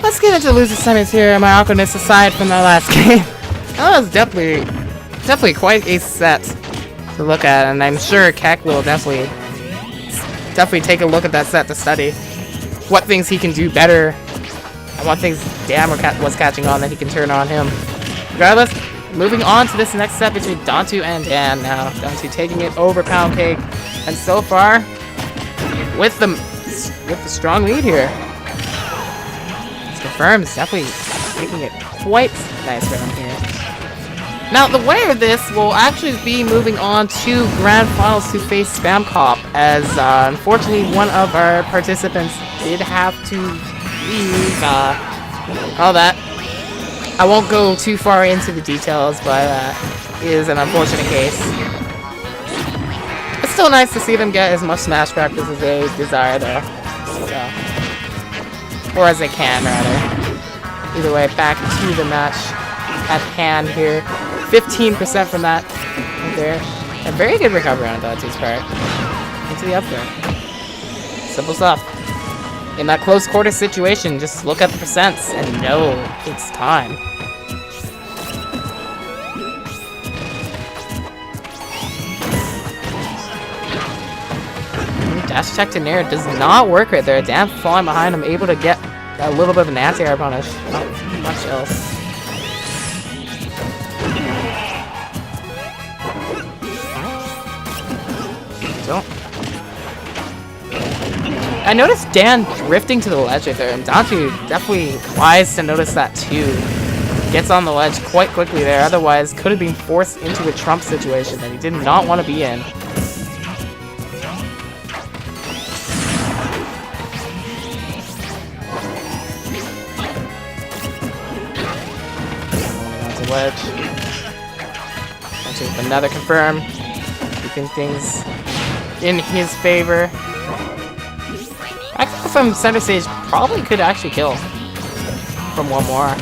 Let's get into loser assignments here. My awkwardness aside from that last game. That was definitely quite a set to look at, and I'm sure Keck will definitely take a look at that set to study what things he can do better and what things Dan was catching on that he can turn on him. Regardless, moving on to this next set between Dantu and Dan now. Dantu taking it over Pound Cake, and so far with the strong lead here. It's confirmed, it's definitely making it quite nice for him here. Now, the winner of this will actually be moving on to Grand Finals to face Spam Cop, as unfortunately one of our participants did have to leave. All that. I won't go too far into the details, but it is an unfortunate case. It's still nice to see them get as much Smash practice as they desire, though. So, or as they can, rather. Either way, back to the match at hand here. 15% from that right there. A very good recovery on Dantu's part. Into the up throw. Simple stuff. In that close quarter situation, just look at the percents and know it's time. Dash check to Nair does not work right there. Dan falling behind him, able to get a little bit of an anti-air punish. Not much else. I noticed Dan drifting to the ledge right there, and Dantu definitely wise to notice that too. Gets on the ledge quite quickly there, otherwise could have been forced into a Trump situation that he did not want to be in. Onto ledge. Dantu with another confirm. Keeping things in his favor. Actually, from center stage, probably could actually kill from one more,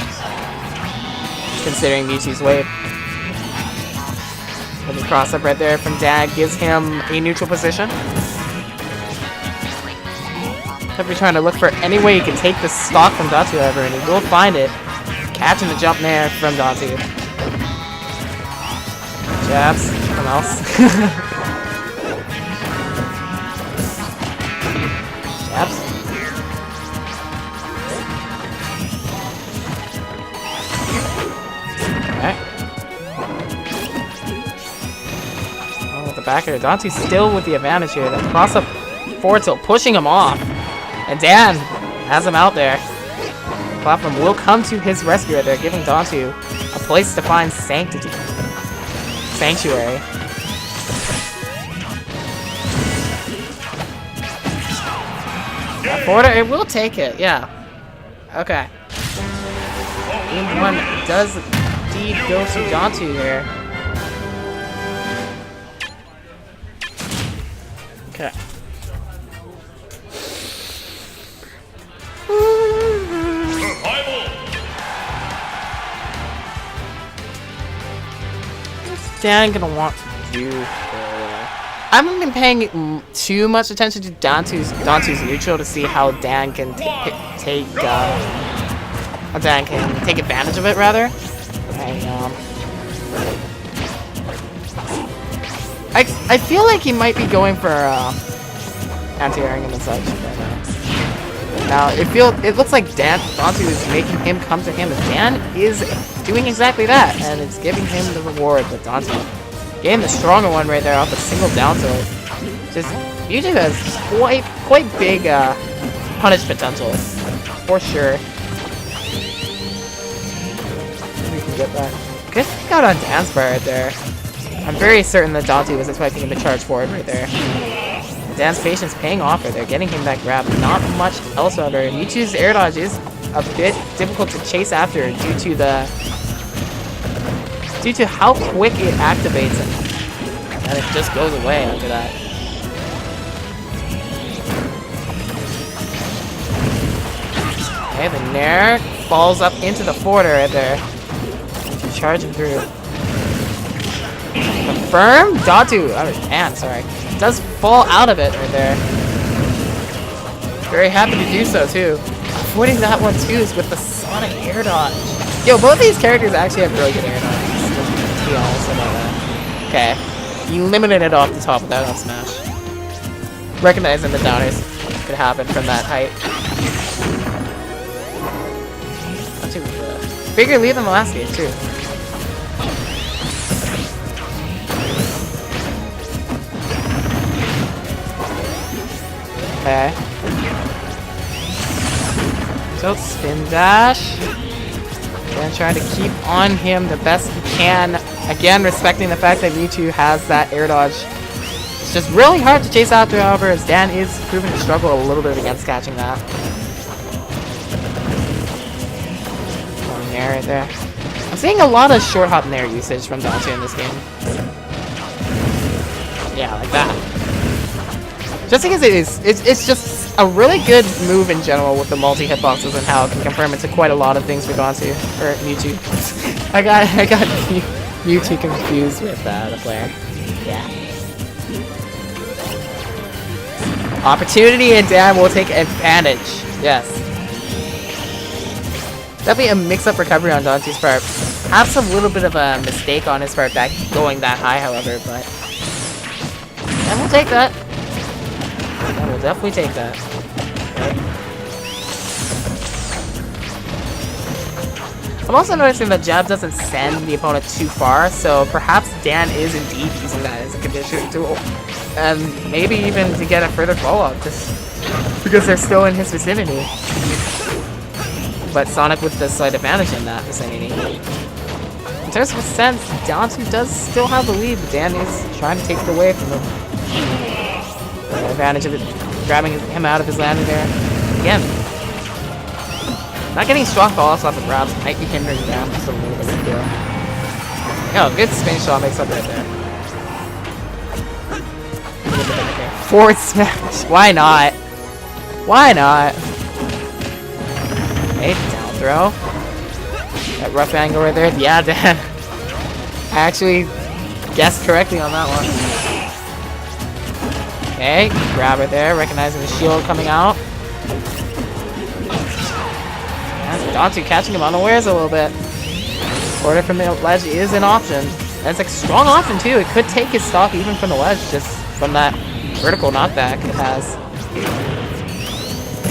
considering Mewtwo's wave. With the cross up right there from Dan gives him a neutral position. Definitely trying to look for any way he can take the stock from Dantu, however, and he will find it. Catching the jump there from Dantu. Jabs, something else. Jabs. Alright. Oh, with the back air. Dantu's still with the advantage here. The cross up forward tilt pushing him off. And Dan has him out there. The platform will come to his rescue right there, giving Dantu a place to find sanctuary. Border, it will take it, yeah. Okay. Game 1 does indeed go to Dantu here. Okay. What's Dan gonna want to do? I haven't been paying too much attention to Dantu's neutral to see how Dan can take advantage of it, rather. And, I feel like he might be going for anti-airing and such right now. Now it looks like Dantu is making him come to him, and Dan is doing exactly that, and it's giving him the reward with Dantu. Getting the stronger one right there off a single down tilt. Just Mewtwo has quite big punish potential, for sure. We can get that. Good thing out on Dan's part right there. I'm very certain that Dantu was expecting him to charge forward right there. Dan's patience paying off right there, getting him that grab. Not much else however. Mewtwo's air dodge is a bit difficult to chase after due to how quick it activates and it just goes away after that. Okay, the Nair falls up into the forwarder right there. Charging through. Confirm? Dantu, sorry. Does fall out of it right there. Very happy to do so too. avoiding that one too is with the Sonic air dodge. Yo, both these characters actually have really good air dodges. To be honest about that. Okay. You limited it off the top of that up smash. Recognizing the downers could happen from that height. Not too bigger lead than the last game too. Okay. So spin dash. And trying to keep on him the best he can. Again, respecting the fact that Mewtwo has that air dodge. It's just really hard to chase after, however, as Dan is proving to struggle a little bit against catching that. One there, right there. I'm seeing a lot of short hop nair usage from Dantu in this game. Yeah, like that. Just because it's just a really good move in general with the multi-hitboxes and how it can confirm it to quite a lot of things for Dantu, or Mewtwo. I got Mewtwo confused with the player. Yeah. Opportunity and Dan will take advantage. Yes. Definitely a mix-up recovery on Dantu's part. Perhaps a little bit of a mistake on his part back going that high, however, but Dan will take that. I will definitely take that. Okay. I'm also noticing that jab doesn't send the opponent too far, so perhaps Dan is indeed using that as a conditioning tool. And maybe even to get a further follow-up, just because they're still in his vicinity. But Sonic with the slight advantage in that vicinity. In terms of sense, Dantu does still have the lead, but Dan is trying to take it away from him. Advantage of it, grabbing him out of his landing there. Again, not getting strong follows off the grabs might be hindering down just a little bit. Oh, good spin shot makes up right there. Forward smash. Why not? Why not? Okay, down throw. That rough angle right there. Yeah, Dan. I actually guessed correctly on that one. Okay, grab it there, recognizing the shield coming out. And Dantu catching him unawares a little bit. Order from the ledge is an option. And it's a strong option too. It could take his stock even from the ledge, just from that vertical knockback it has.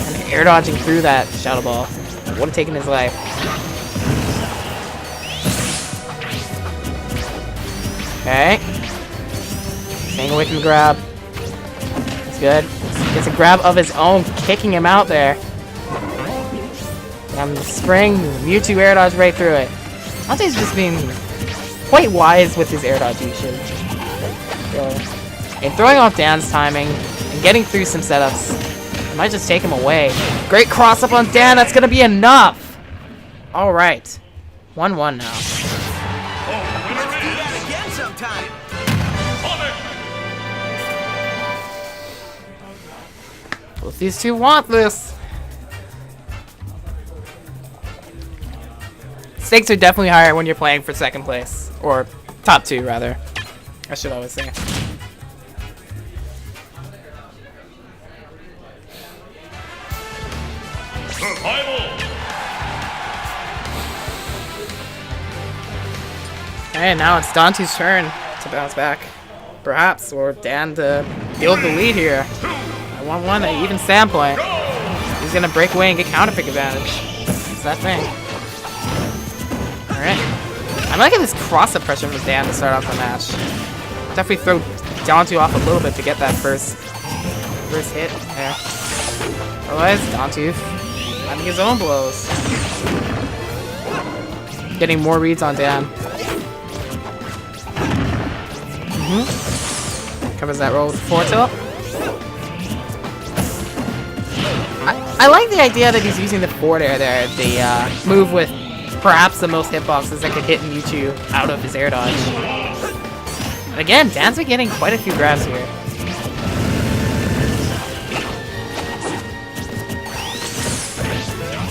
And air dodging through that Shadow Ball would have taken his life. Okay. Staying away from the grab. Good. Gets a grab of his own, kicking him out there. And the spring, Mewtwo air dodge right through it. Dantu's just being quite wise with his air dodge usage. And throwing off Dan's timing and getting through some setups. It might just take him away. Great cross up on Dan, that's gonna be enough! Alright. 1-1 now. Let's do that again sometime. Both these two want this. Stakes are definitely higher when you're playing for second place. Or top two, rather. I should always say. Survival. And now it's Dantu's turn to bounce back. Perhaps, or Dan to build the lead here. 1-1 at even standpoint. He's gonna break away and get counter pick advantage. It's that thing. Alright. I'm liking this cross-up pressure from Dan to start off the match. Definitely throw Dantu off a little bit to get that first hit there. Otherwise, Dantu having his own blows. Getting more reads on Dan. Covers that roll with forward tilt. I like the idea that he's using the forward air there, the move with perhaps the most hitboxes that could hit Mewtwo out of his air dodge. And again, Dan's been getting quite a few grabs here.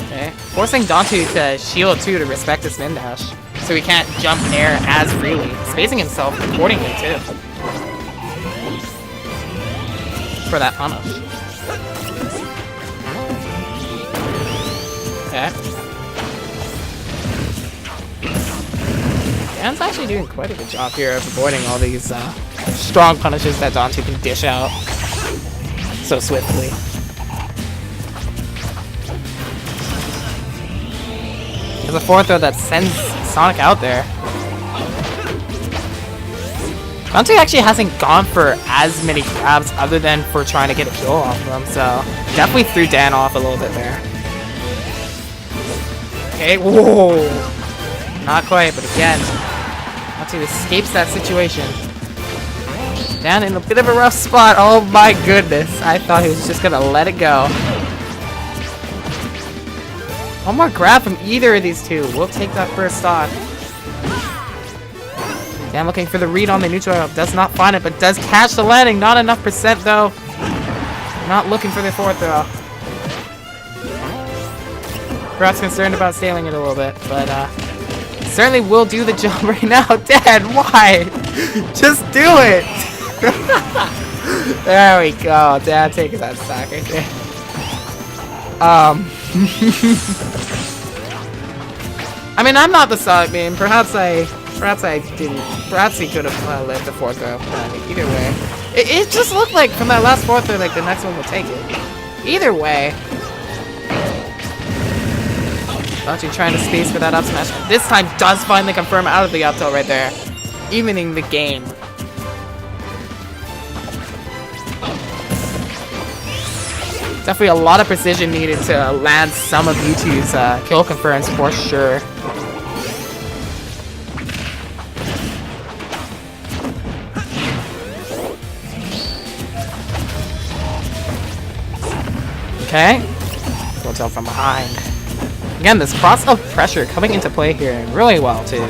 Okay, forcing Dantu to shield too to respect his spin dash, so he can't jump air as freely, spacing himself accordingly too. For that punish. Okay. Dan's actually doing quite a good job here of avoiding all these strong punishes that Dantu can dish out so swiftly. There's a forward throw that sends Sonic out there. Dantu actually hasn't gone for as many grabs other than for trying to get a kill off of him, so definitely threw Dan off a little bit there. Okay, whoa! Not quite, but again, Dantu escapes that situation. Dan in a bit of a rough spot. Oh my goodness, I thought he was just gonna let it go. One more grab from either of these two. We'll take that first stock. Dan looking for the read on the neutral. Does not find it, but does catch the landing. Not enough percent, though. Not looking for the forward throw. Perhaps concerned about sailing it a little bit, but certainly will do the job right now. Dan, why? Just do it. There we go. Dan taking that stock right there. I mean, I'm not the Sonic main. Perhaps I didn't. Perhaps he could have led the fourth throw. Either way, it just looked like from that last fourth throw, like the next one will take it. Either way, Dantu trying to space for that up smash. This time does finally confirm out of the up tilt right there, evening the game. Definitely a lot of precision needed to land some of Mewtwo's kill confirms for sure. Okay. Full tilt from behind. Again, this cross-up pressure coming into play here really well too.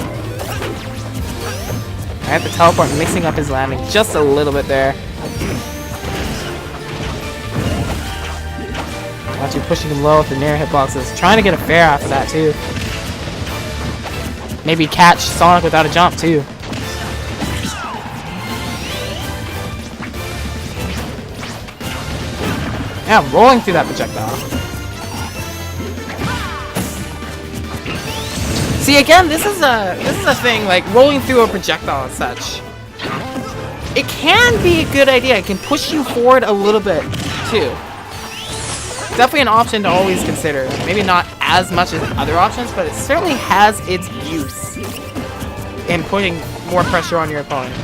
Alright, the teleport mixing up his landing just a little bit there. Actually pushing him low with the near hitboxes. Trying to get a fair after that too. Maybe catch Sonic without a jump too. Yeah, rolling through that projectile. See, again, this is a thing, like rolling through a projectile and such. It can be a good idea. It can push you forward a little bit too. Definitely an option to always consider. Maybe not as much as other options, but it certainly has its use in putting more pressure on your opponent.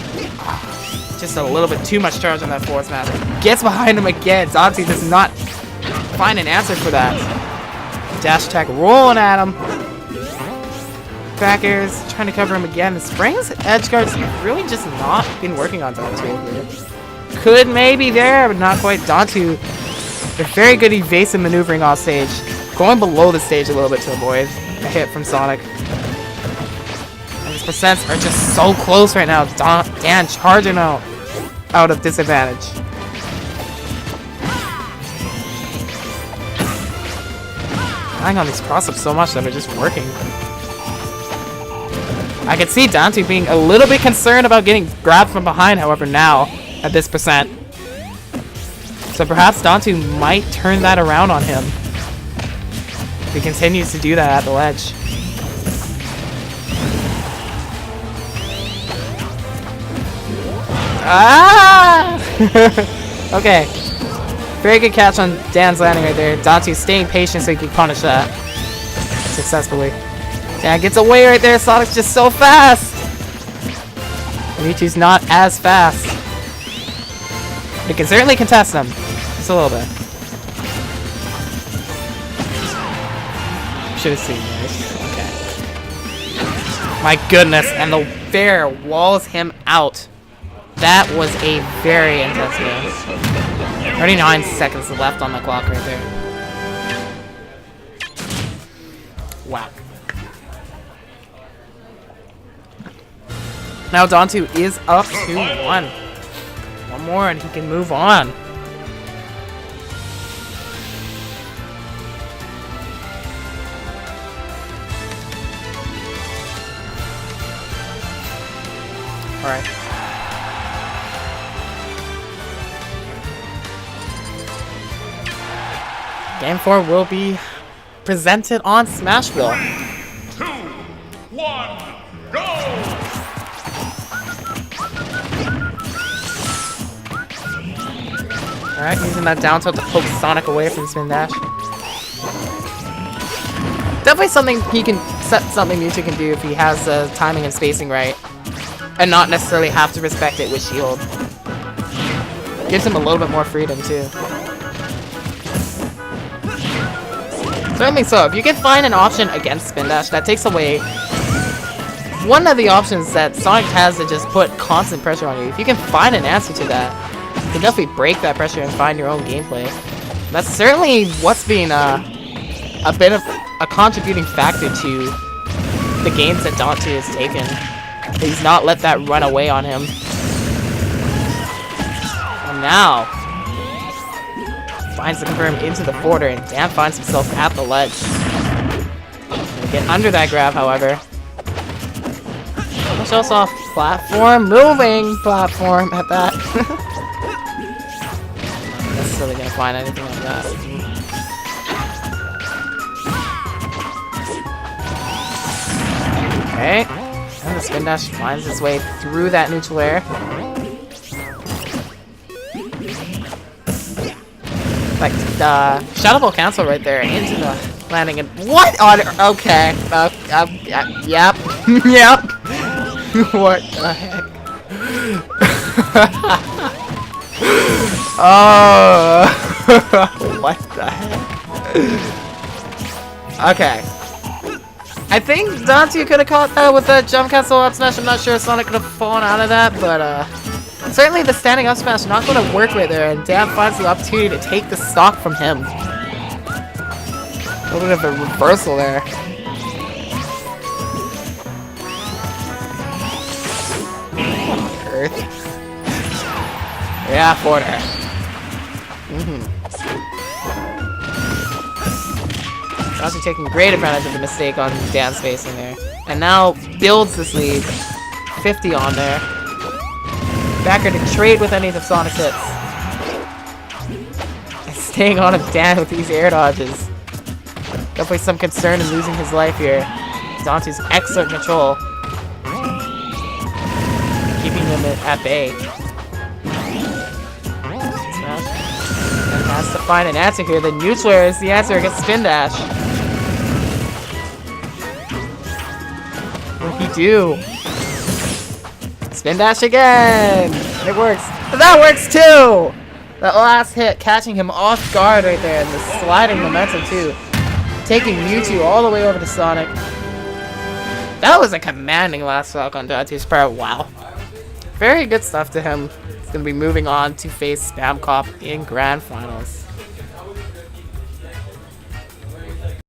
Just a little bit too much charge on that forward smash. Gets behind him again. Dantu does not find an answer for that. Dash attack rolling at him. Back airs, trying to cover him again. The Springs edge guards really just not been working on Dantu here. Could maybe there, but not quite. Dantu, a very good evasive maneuvering off stage. Going below the stage a little bit to avoid a hit from Sonic. And his percents are just so close right now. Dan charging out of disadvantage. Relying on these cross-ups so much that they're just working. I can see Dantu being a little bit concerned about getting grabbed from behind, however, now at this percent. So perhaps Dantu might turn that around on him if he continues to do that at the ledge. Ah! Okay. Very good catch on Dan's landing right there. Dantu staying patient so he can punish that successfully. Dan gets away right there. Sonic's just so fast. Mewtwo's not as fast. He can certainly contest him. Just a little bit. Should have seen this. Okay. My goodness. And the bear walls him out. That was a very intense game. 39 seconds left on the clock right there. Wow. Now Dantu is up 2-1. One more and he can move on. Alright. Game 4 will be presented on Smashville. 2, 1, go! Alright, using that down tilt to poke Sonic away from spin dash. Definitely something he can set, something Mewtwo can do if he has the timing and spacing right, and not necessarily have to respect it with shield. Gives him a little bit more freedom too. Certainly so. If you can find an option against spin dash that takes away one of the options that Sonic has to just put constant pressure on you, if you can find an answer to that, you can definitely break that pressure and find your own gameplay. That's certainly what's been a bit of a contributing factor to the games that Dantu has taken. He's not let that run away on him. And now finds the confirm into the border, and Dan finds himself at the ledge. Gonna get under that grab, however. Show us off platform, moving platform at that. Not necessarily gonna find anything like that. Okay, and the spin dash finds its way through that neutral air. Like Shadow Ball cancel right there into the landing, and what on? Okay, yep, yep. What the heck? Oh, what the heck? Okay. I think Dantu could have caught that with that jump cancel up smash. I'm not sure if Sonic could have fallen out of that, but certainly the standing up smash not going to work right there, and Dan finds the opportunity to take the stock from him. A little bit of a reversal there. Earth. Yeah, forward air. Also taking great advantage of the mistake on Dan's spacing there. And now builds this lead. 50 on there. Backer to trade with any of Sonic's hits. And staying on him Dan with these air dodges. Definitely some concern in losing his life here. Dantu's excellent control. Keeping him at bay. Smash. And has to find an answer here. The neutral air is the answer against spin dash. What did he do? Spin dash again! It works. That works too! That last hit catching him off guard right there, and the sliding momentum too. Taking Mewtwo all the way over to Sonic. That was a commanding last stock on Dantu's part. Wow. Very good stuff to him. He's going to be moving on to face Spam Cop in Grand Finals.